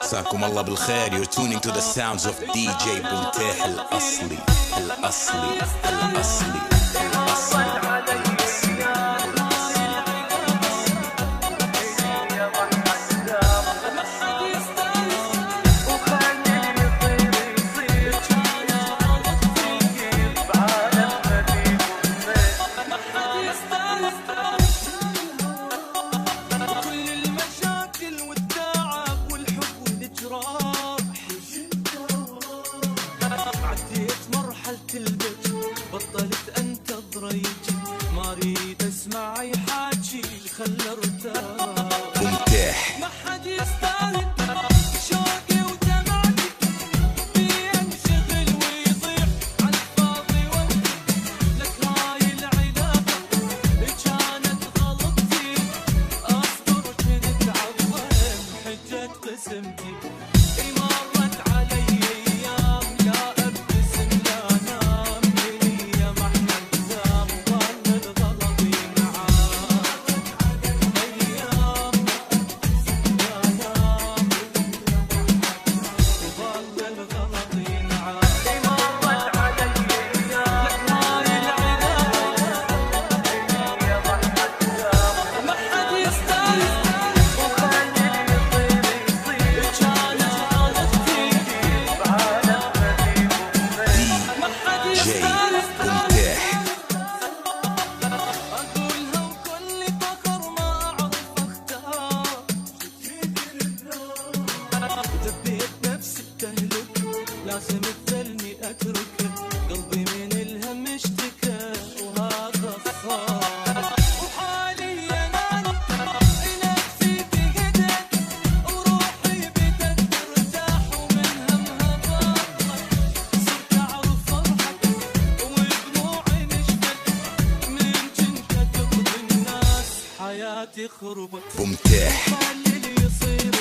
مساكم الله بالخير. You're tuning to the sounds of DJ بنتاح الأصلي الأصلي الأصلي الأصلي. بطلت انتظر يجي ما اريد اسمع اي حاجي خلى ارتاح. بنتاح ما حد يستاهل شوقي ودمعتي بينشغل ويضيع على الفاضي وقتي. لك هاي العلاقة كانت غلطتي اصبر كنت عوض حجة قسمتي. مرت علي ايام لا ابتسم لا انام يا محمد دام ظل الغلط ينعاد. ايام لا انام وظل الغلط ينعاد. مرت علي ايام هاي العلاقة يا محمد دام ما حد يستاهل وخلي يطير يصير كانت غلطتي بعالم قديم ما حد يستاهل. بنتاح اقولها وكل فخر ما اعرف اختار. دبيت نفسي تهلك لازم تذلني اتركه. قلبي من الهم اشتكى وهذا صار. وحاليا انا نفسي فقدت وروحي بدت ترتاح ومن همها ضاقت. صرت اعرف فرحك ودموعي نشفت من كنت تقضي الناس حياتي خربت. بنتاح اللي يصير